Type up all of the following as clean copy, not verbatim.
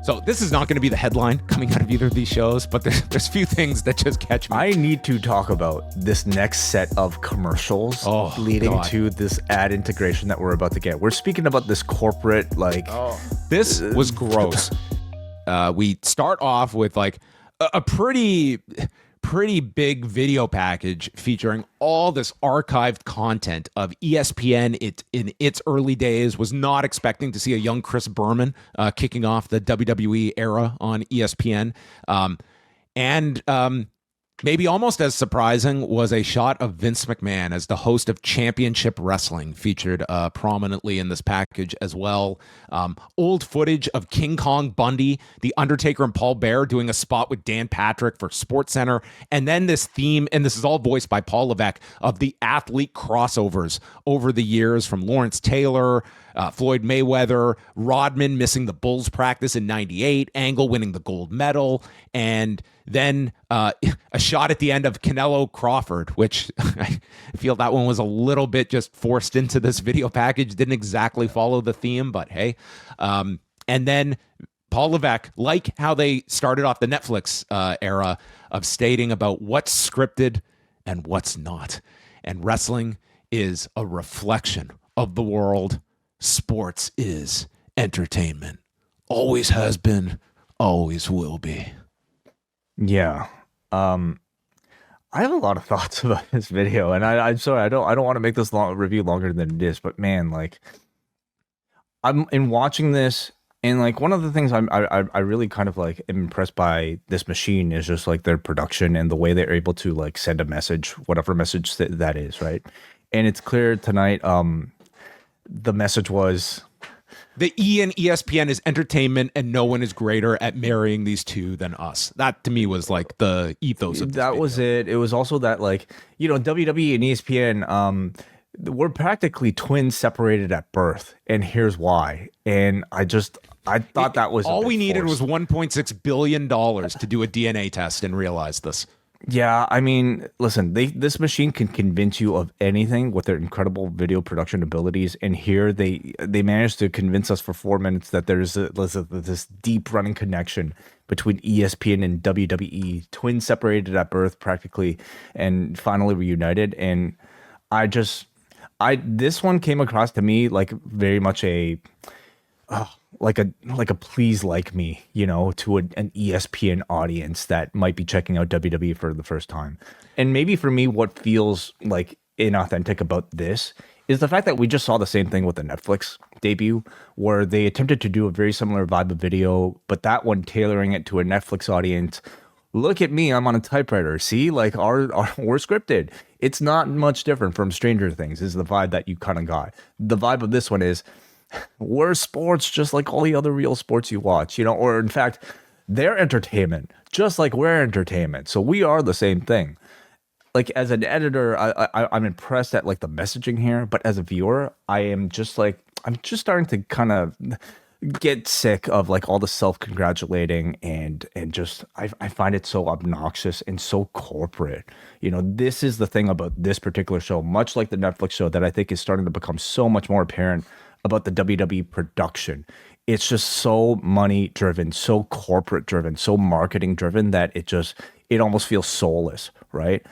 So this is not going to be the headline coming out of either of these shows, but there's few things that just catch me. I need to talk about this next set of commercials leading to this ad integration that we're about to get. We're speaking about this corporate, like... This was gross. We start off with like a pretty big video package featuring all this archived content of ESPN. It in its early days was not expecting to see a young Chris Berman kicking off the WWE era on ESPN. Maybe almost as surprising was a shot of Vince McMahon as the host of Championship Wrestling, featured prominently in this package as well. Old footage of King Kong Bundy, The Undertaker, and Paul Bearer doing a spot with Dan Patrick for SportsCenter. And then this theme, and this is all voiced by Paul Levesque, of the athlete crossovers over the years from Lawrence Taylor, Floyd Mayweather, Rodman missing the Bulls practice in '98, Angle winning the gold medal, and then a shot at the end of Canelo Crawford, which I feel that one was a little bit just forced into this video package. Didn't exactly follow the theme, but hey. And then Paul Levesque, like how they started off the Netflix era of stating about what's scripted and what's not. And wrestling is a reflection of the world. Sports is entertainment. Always has been, always will be. Yeah. I have a lot of thoughts about this video, and I'm sorry, I don't want to make this review longer than it is, but man, like, I'm in watching this, and like one of the things I really kind of like am impressed by this machine is just like their production and the way they're able to like send a message, whatever message that is, right? And it's clear tonight, the message was... The E in ESPN is entertainment, and no one is greater at marrying these two than us. That to me was like the ethos of this that video. Was it. It was also that, like, you know, WWE and ESPN, we're practically twins separated at birth, and here's why. And I thought that was all we needed was $1.6 billion to do a DNA test and realize this. Yeah, I mean, listen, this machine can convince you of anything with their incredible video production abilities, and here they managed to convince us for 4 minutes that there's this deep running connection between ESPN and WWE, twins separated at birth practically, and finally reunited. And this one came across to me like very much like a please like me, you know, to an ESPN audience that might be checking out WWE for the first time. And maybe for me, what feels like inauthentic about this is the fact that we just saw the same thing with the Netflix debut, where they attempted to do a very similar vibe of video, but that one tailoring it to a Netflix audience. Look at me, I'm on a typewriter. See, like we're scripted. It's not much different from Stranger Things is the vibe that you kind of got. The vibe of this one is, we're sports just like all the other real sports you watch, you know, or in fact, they're entertainment just like we're entertainment. So we are the same thing. Like as an editor, I'm impressed at like the messaging here, but as a viewer, I'm just starting to kind of get sick of like all the self-congratulating and just I find it so obnoxious and so corporate. You know, this is the thing about this particular show, much like the Netflix show, that I think is starting to become so much more apparent about the WWE production. It's just so money driven, so corporate driven, so marketing driven that it almost feels soulless, right?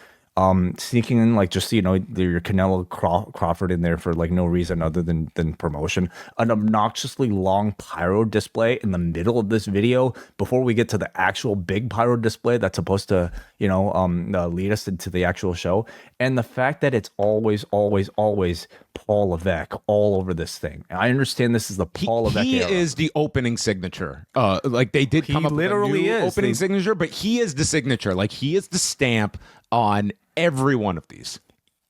Sneaking in like just, you know, your Canelo Crawford in there for like no reason other than promotion, an obnoxiously long pyro display in the middle of this video before we get to the actual big pyro display that's supposed to, you know, lead us into the actual show. And the fact that it's always Paul Levesque all over this thing. I understand this is the Paul Levesque He era. is the opening signature. Like they did come up with a new opening signature, but he is the signature. Like he is the stamp on every one of these.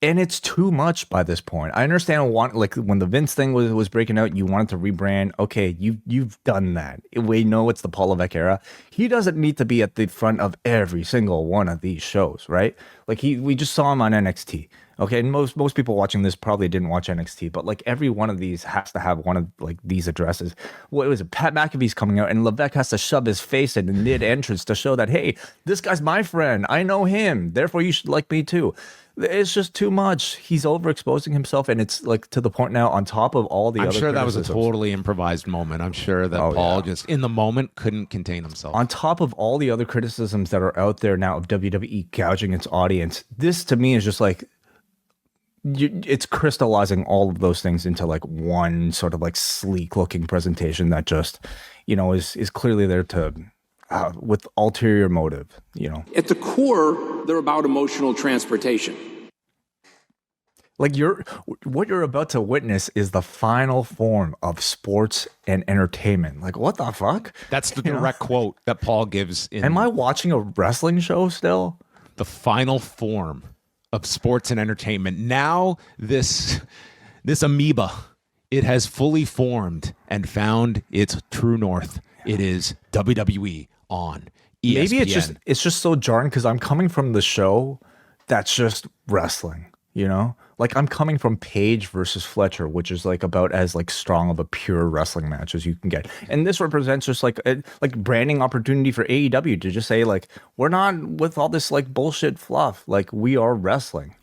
And it's too much by this point. I understand like when the Vince thing was breaking out, you wanted to rebrand. Okay, you've done that. We know it's the Paul Levesque era. He doesn't need to be at the front of every single one of these shows, right? Like we just saw him on NXT. Okay, and most people watching this probably didn't watch NXT, but like every one of these has to have one of like these addresses. What was it? Pat McAfee's coming out, and Levesque has to shove his face in the mid entrance to show that, hey, this guy's my friend. I know him. Therefore, you should like me too. It's just too much. He's overexposing himself, and it's like to the point now. On top of all the, I'm other sure that was a criticisms, totally improvised moment. I'm sure that Paul just in the moment couldn't contain himself. on top of all the other criticisms that are out there now of WWE gouging its audience, this to me is just like it's crystallizing all of those things into like one sort of like sleek looking presentation that just, is clearly there to with ulterior motive. At the core, they're about emotional transportation. Like what you're about to witness is the final form of sports and entertainment. Like, what the fuck? That's the direct quote that Paul gives in Am I watching a wrestling show still? the final form of sports and entertainment. Now this amoeba, it has fully formed and found its true north. It is WWE on ESPN. Maybe it's just so jarring because I'm coming from the show that's just wrestling, Like I'm coming from Paige versus Fletcher, which is like about as like strong of a pure wrestling match as you can get. And this represents just like a branding opportunity for AEW to just say like, we're not with all this like bullshit fluff. Like we are wrestling,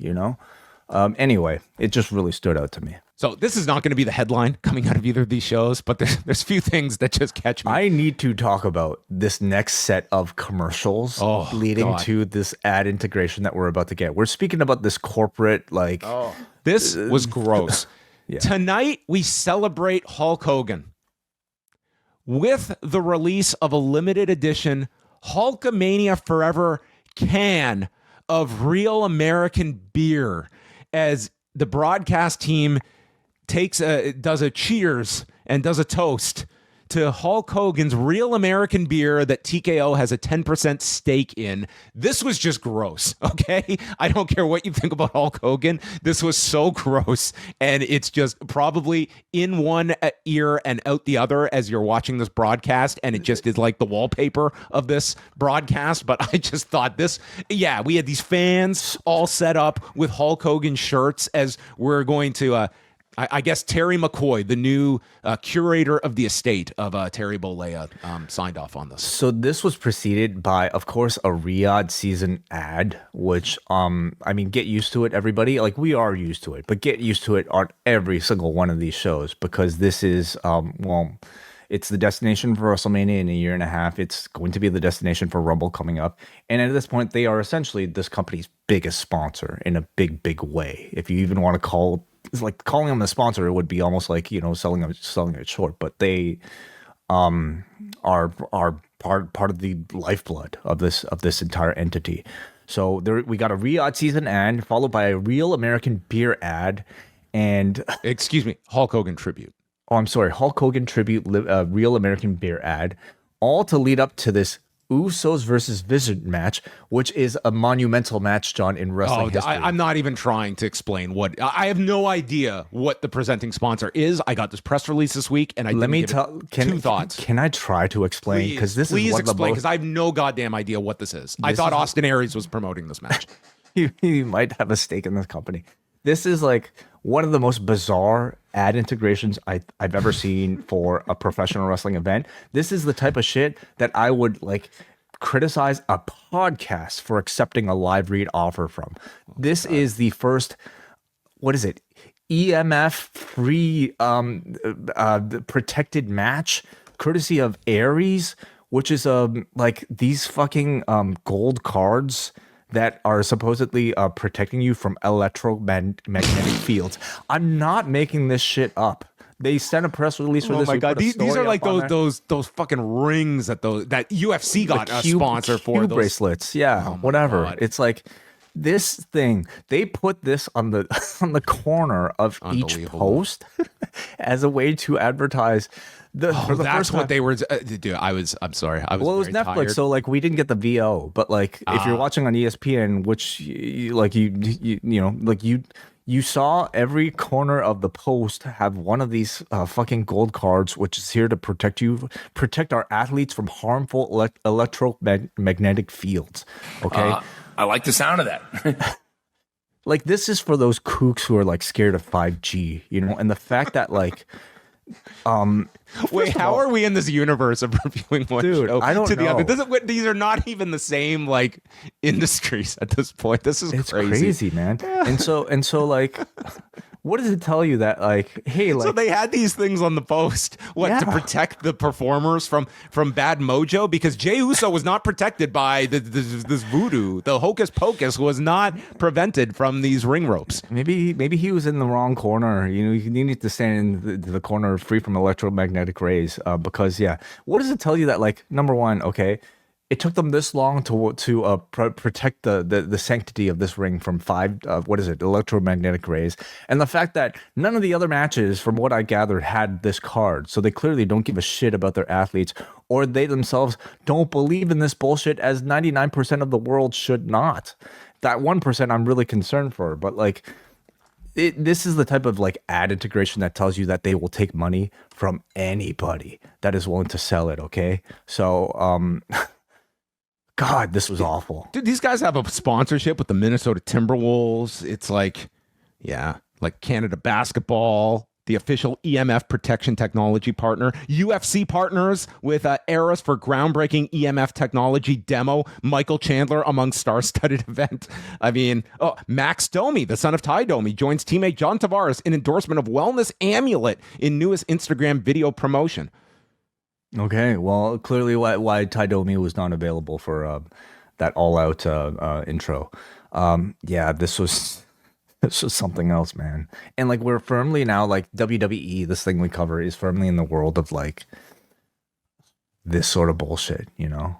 Anyway, it just really stood out to me. So this is not going to be the headline coming out of either of these shows, but there's few things that just catch me. I need to talk about this next set of commercials leading to this ad integration that we're about to get. We're speaking about this corporate This was gross. Yeah. Tonight we celebrate Hulk Hogan with the release of a limited edition Hulkamania Forever can of Real American beer, as the broadcast team does a cheers and does a toast to Hulk Hogan's Real American beer that TKO has a 10% stake in. This was just gross, okay? I don't care what you think about Hulk Hogan. This was so gross, and it's just probably in one ear and out the other as you're watching this broadcast, and it just is like the wallpaper of this broadcast. But I just thought we had these fans all set up with Hulk Hogan shirts as we're going to... I guess Terry McCoy, the new curator of the estate of Terry Bollea, signed off on this. So this was preceded by, of course, a Riyadh season ad, which, get used to it, everybody. Like, we are used to it, but get used to it on every single one of these shows, because this is, it's the destination for WrestleMania in a year and a half. It's going to be the destination for Rumble coming up. And at this point, they are essentially this company's biggest sponsor in a big, big way. If you even want to it's like calling them a sponsor, it would be almost like, selling it short, but they are part of the lifeblood of this entire entity. So we got a Riyadh season ad followed by a Real American beer ad, and excuse me, Hulk Hogan tribute. Oh, I'm sorry, Hulk Hogan tribute, Real American beer ad, all to lead up to this Usos versus Vision match, which is a monumental match, John, in wrestling history. I'm not even trying to explain what. I have no idea what the presenting sponsor is. I got this press release this week, and two thoughts. Can I try to explain? Because this is one of the most... because I have no goddamn idea what this is. I thought Austin Aries was promoting this match. He might have a stake in this company. This is like one of the most bizarre ad integrations I've ever seen for a professional wrestling event. This is the type of shit that I would like criticize a podcast for accepting a live read offer from. This is the first, what is it? EMF free protected match courtesy of Aries, which is like these fucking gold cards that are supposedly protecting you from electromagnetic fields. I'm not making this shit up. They sent a press release for this. Oh my god, these are like those fucking rings that UFC got a sponsor for. Those bracelets, whatever. God. It's like this thing. They put this on the corner of each post as a way to advertise. That's what they were. Dude, I'm sorry. It was Netflix, tired. so like we didn't get the VO, but like if you're watching on ESPN, which you saw every corner of the post have one of these fucking gold cards, which is here to protect our athletes from harmful electromagnetic fields. Okay. I like the sound of that. Like, this is for those kooks who are like scared of 5G, you know, and the fact that like, wait, how are we in this universe of reviewing one show I don't to the know. other? These are not even the same like industries at this point. This is It's crazy. crazy, man. And so like, what does it tell you that like, hey, like, So they had these things on the post, to protect the performers from bad mojo, because Jey Uso was not protected by this voodoo. The hocus pocus was not prevented from these ring ropes. maybe he was in the wrong corner. You know, you need to stand in the corner free from electromagnetic rays. Because what does it tell you that like, number one, okay, it took them this long to protect the sanctity of this ring from electromagnetic rays, and the fact that none of the other matches, from what I gathered, had this card. So they clearly don't give a shit about their athletes, or they themselves don't believe in this bullshit, as 99% of the world should not. That 1% I'm really concerned for, but like, this is the type of like ad integration that tells you that they will take money from anybody that is willing to sell it. Okay, so God, this was awful. Dude, these guys have a sponsorship with the Minnesota Timberwolves. It's like, like Canada Basketball, the official EMF protection technology partner. UFC partners with Eras for groundbreaking EMF technology demo. Michael Chandler among star-studded event. I mean, Max Domi, the son of Ty Domi, joins teammate John Tavares in endorsement of Wellness Amulet in newest Instagram video promotion. Okay, well, clearly why Ty Domi was not available for that all-out intro. This was something else, man. And like, we're firmly now, like, WWE, this thing we cover, is firmly in the world of like this sort of bullshit, you know?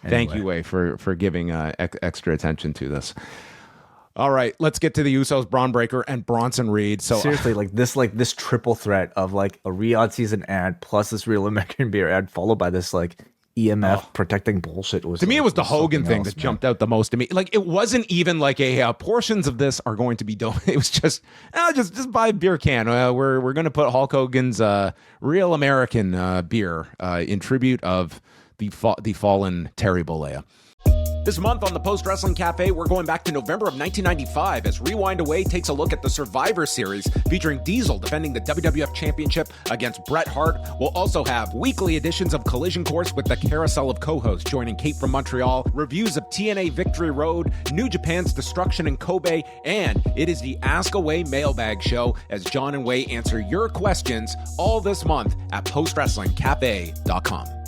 Thank you, Wei, for giving extra attention to this. All right, let's get to the Usos, Braun Breaker, and Bronson Reed. So seriously, like this triple threat of like a Riyadh season ad plus this Real American Beer ad followed by this like EMF protecting bullshit was, to me, like, it was the Hogan thing that man. jumped out the most to me. Like, it wasn't even like portions of this are going to be done. It was just buy a beer can. We're going to put Hulk Hogan's Real American beer in tribute of the fallen Terry Bollea. This month on the Post Wrestling Cafe, we're going back to November of 1995 as Rewind Away takes a look at the Survivor Series featuring Diesel defending the WWF Championship against Bret Hart. We'll also have weekly editions of Collision Course with the carousel of co-hosts joining Kate from Montreal, reviews of TNA Victory Road, New Japan's Destruction in Kobe, and it is the Ask Away Mailbag Show as John and Wei answer your questions all this month at postwrestlingcafe.com.